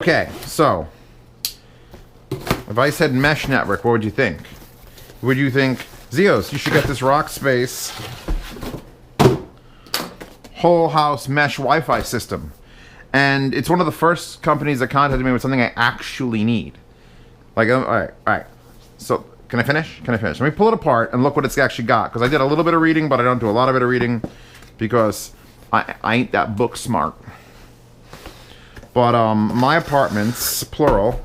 Okay, so if I said mesh network, what would you think? Would you think, Zeos, you should get this Rockspace whole house mesh Wi-Fi system? And it's one of the first companies that contacted me with something I actually need. Like, all right. So, can I finish? Let me pull it apart and look what it's actually got. Because I did a little bit of reading, but I don't do a lot of reading because I ain't that book smart. But my apartments, plural.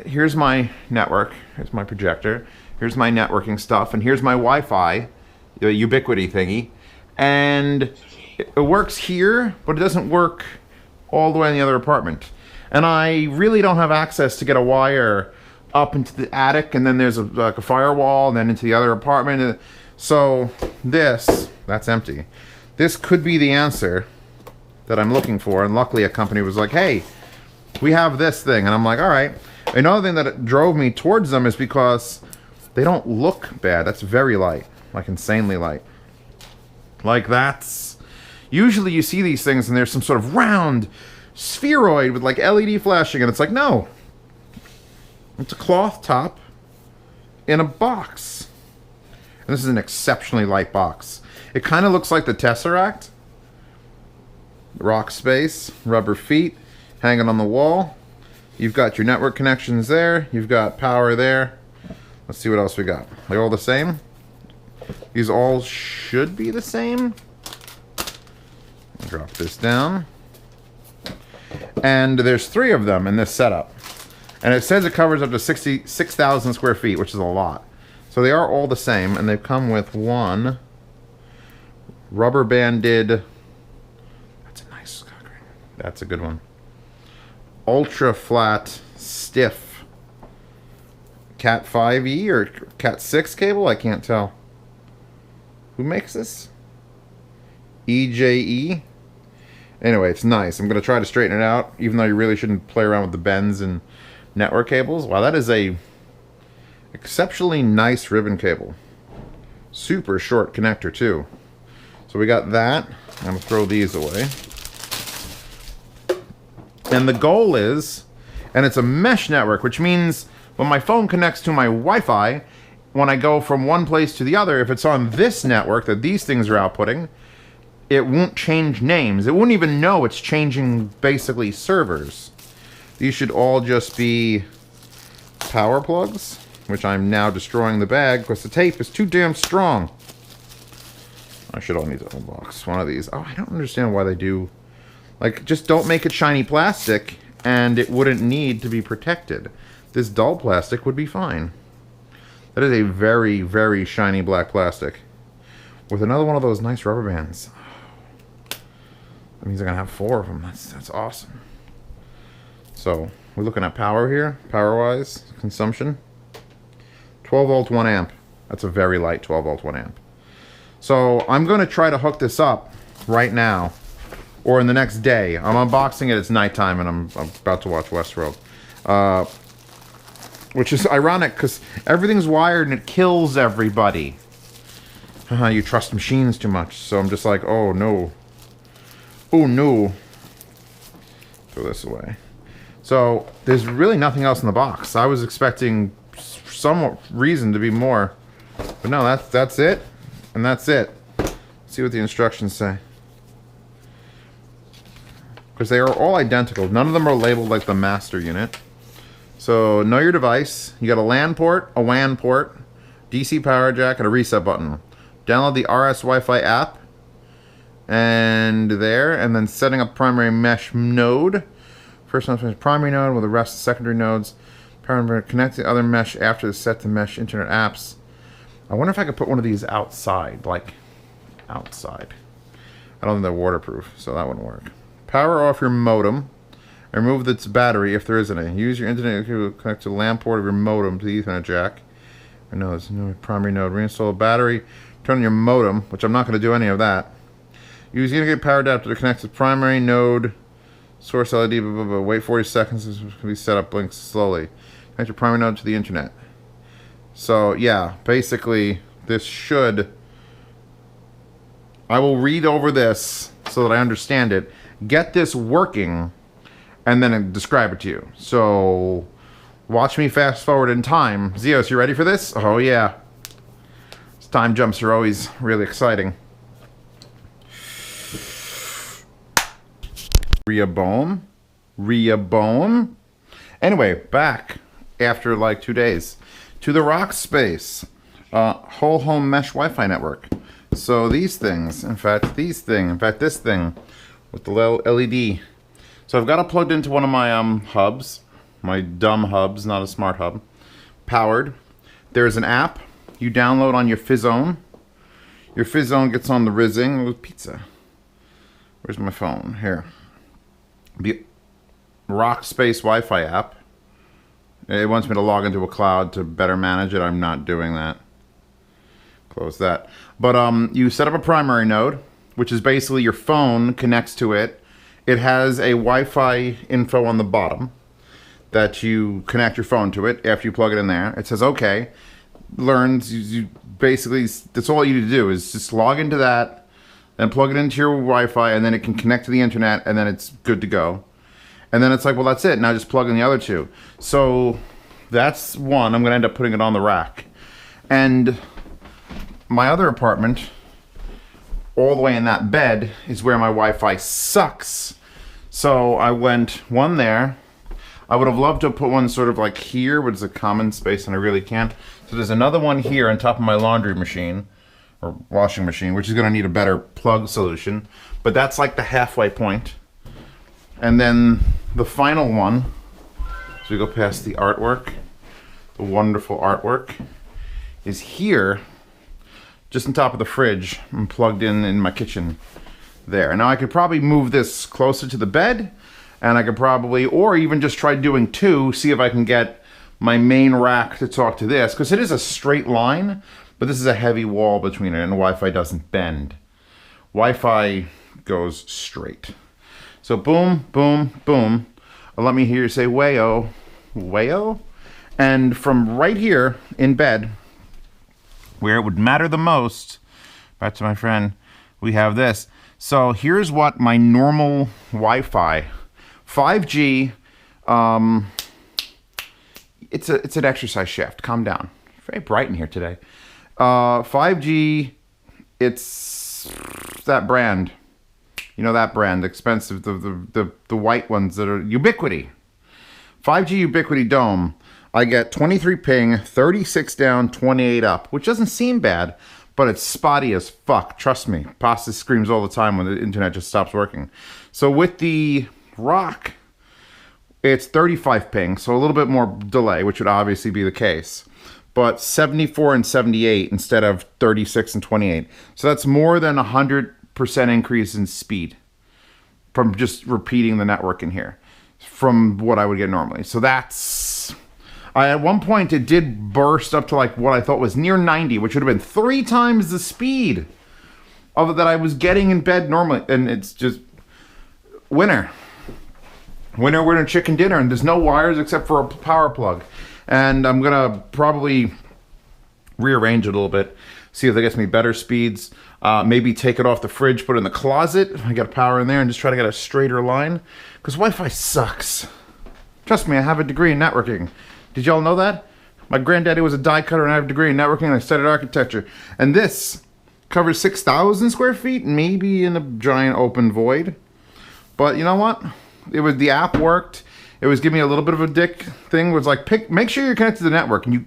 Here's my network. Here's my projector. Here's my networking stuff, and here's my Wi-Fi, the Ubiquiti thingy. And it works here, but it doesn't work all the way in the other apartment. And I really don't have access to get a wire up into the attic, and then there's like a firewall, and then into the other apartment. So that's empty. This could be the answer that I'm looking for, and luckily a company was like, hey, we have this thing. And I'm like, all right. Another thing that drove me towards them is because they don't look bad. That's very light, like insanely light. Like that's, usually you see these things and there's some sort of round spheroid with like LED flashing, and it's like, no, it's a cloth top in a box. And this is an exceptionally light box. It kind of looks like the Tesseract. Rockspace, rubber feet, hanging on the wall. You've got your network connections there. You've got power there. Let's see what else we got. They're all the same. These all should be the same. Drop this down. And there's 3 of them in this setup. And it says it covers up to 66,000 square feet, which is a lot. So they are all the same, and they come with one rubber banded. That's a good one. Ultra flat, stiff Cat 5e or Cat 6 cable? I can't tell. Who makes this? EJE? Anyway, it's nice. I'm going to try to straighten it out, even though you really shouldn't play around with the bends and network cables. Wow, that is a exceptionally nice ribbon cable. Super short connector, too. So we got that. I'm going to throw these away. And the goal is, and it's a mesh network, which means when my phone connects to my Wi-Fi, when I go from one place to the other, if it's on this network that these things are outputting, it won't change names. It wouldn't even know it's changing, basically, servers. These should all just be power plugs, which I'm now destroying the bag because the tape is too damn strong. I should all need to unbox one of these. Oh, I don't understand why they do. Like, just don't make it shiny plastic, and it wouldn't need to be protected. This dull plastic would be fine. That is a very, very shiny black plastic. With another one of those nice rubber bands. That means I'm going to have 4 of them. That's awesome. So, we're looking at power here. Power-wise, consumption. 12 volt, 1 amp. That's a very light 12 volt, 1 amp. So, I'm going to try to hook this up right now. Or in the next day. I'm unboxing it, it's nighttime, and I'm about to watch Westworld. Which is ironic, because everything's wired and it kills everybody. You trust machines too much. So I'm just like, oh no. Oh no. Throw this away. So, there's really nothing else in the box. I was expecting some reason to be more. But no, that's it. And that's it. Let's see what the instructions say. Because they are all identical. None of them are labeled like the master unit. So, know your device. You got a LAN port, a WAN port, DC power jack, and a reset button. Download the RS Wi-Fi app. And then setting up primary mesh node. First one, primary node with the rest of secondary nodes. Connect the other mesh after the set to mesh internet apps. I wonder if I could put one of these outside. Like, outside. I don't think they're waterproof, so that wouldn't work. Power off your modem. And remove its battery if there is any. Use your internet to connect to the LAN port of your modem to the Ethernet jack. Or no, there's no primary node. Reinstall a battery. Turn on your modem, which I'm not going to do any of that. Use Ethernet power adapter to connect to primary node. Source LED. Blah, blah, blah. Wait 40 seconds. This can be set up. Blinks slowly. Connect your primary node to the internet. So yeah, basically this should. I will read over this so that I understand it. Get this working, and then describe it to you. So watch me fast forward in time. Zeos, you ready for this? Oh yeah. Time jumps are always really exciting. Rehoboam. Anyway, back after like 2 days to the Rockspace whole home mesh Wi-Fi network. So these things, in fact, this thing with the little LED. So I've got it plugged into one of my hubs, my dumb hubs, not a smart hub. Powered. There's an app you download on your Fizzone. Your Fizzone gets on the Rizzing with pizza. Where's my phone? Here. The Rockspace Wi-Fi app. It wants me to log into a cloud to better manage it. I'm not doing that. Close that. But you set up a primary node, which is basically your phone connects to it. It has a Wi-Fi info on the bottom that you connect your phone to it after you plug it in there. It says, okay. Learns, you basically, that's all you need to do is just log into that, then plug it into your Wi-Fi, and then it can connect to the internet, and then it's good to go. And then it's like, well, that's it. Now just plug in the other two. So that's one. I'm going to end up putting it on the rack. And my other apartment, all the way in that bed, is where my Wi-Fi sucks. So I went one there. I would have loved to put one sort of like here, which is a common space, and I really can't. So there's another one here on top of my laundry machine, or washing machine, which is going to need a better plug solution. But that's like the halfway point. And then the final one, so we go past the artwork, the wonderful artwork, is here, just on top of the fridge, and plugged in my kitchen there. Now I could probably move this closer to the bed, and I could probably, or even just try doing two, see if I can get my main rack to talk to this, because it is a straight line, but this is a heavy wall between it, and the Wi-Fi doesn't bend. Wi-Fi goes straight. So boom, boom, boom. Let me hear you say wayo, wayo. And from right here in bed, where it would matter the most, back to my friend, we have this. So here's what my normal Wi-Fi, 5G, it's an exercise shaft. Calm down. Very bright in here today. 5G, it's that brand. You know that brand, expensive, the white ones that are Ubiquiti. 5G Ubiquiti Dome. I get 23 ping, 36 down, 28 up, which doesn't seem bad, but it's spotty as fuck. Trust me. Pasta screams all the time when the internet just stops working. So with the Rock, it's 35 ping, so a little bit more delay, which would obviously be the case. But 74 and 78 instead of 36 and 28. So that's more than 100% increase in speed from just repeating the network in here from what I would get normally. So that's... at one point, it did burst up to like what I thought was near 90, which would have been 3 times the speed of that I was getting in bed normally. And it's just winter, chicken dinner, and there's no wires except for a power plug. And I'm gonna probably rearrange it a little bit, see if that gets me better speeds. Maybe take it off the fridge, put it in the closet. I got power in there, and just try to get a straighter line. Because Wi-Fi sucks. Trust me, I have a degree in networking. Did y'all know that? My granddaddy was a die cutter, and I have a degree in networking, and I studied architecture. And this covers 6,000 square feet, maybe in a giant open void. But you know what? It was, the app worked. It was giving me a little bit of a dick thing. It was like, make sure you're connected to the network. And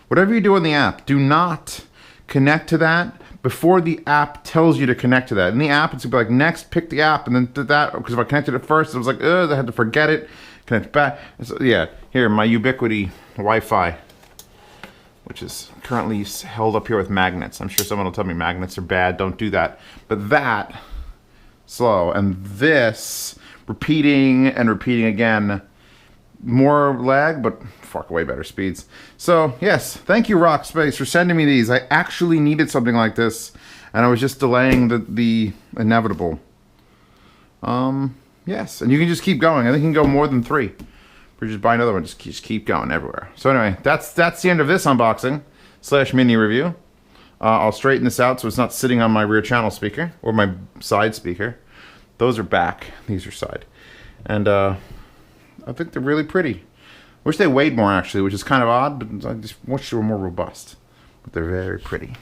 whatever you do in the app, do not connect to that before the app tells you to connect to that. In the app, it's gonna be like, next, pick the app, and then do that. Because if I connected it first, it was like, I had to forget it. Connect back. So, yeah, here, my Ubiquiti Wi-Fi, which is currently held up here with magnets. I'm sure someone will tell me magnets are bad. Don't do that. But that, slow. And this, repeating and repeating again. More lag, but fuck, way better speeds. So, yes, thank you, Rockspace, for sending me these. I actually needed something like this, and I was just delaying the inevitable. Yes, and you can just keep going. I think you can go more than 3. Or just buy another one, just keep going everywhere. So anyway, that's the end of this unboxing / mini review. I'll straighten this out so it's not sitting on my rear channel speaker, or my side speaker. Those are back, these are side. And I think they're really pretty. Wish they weighed more actually, which is kind of odd, but I just wish they were more robust. But they're very pretty.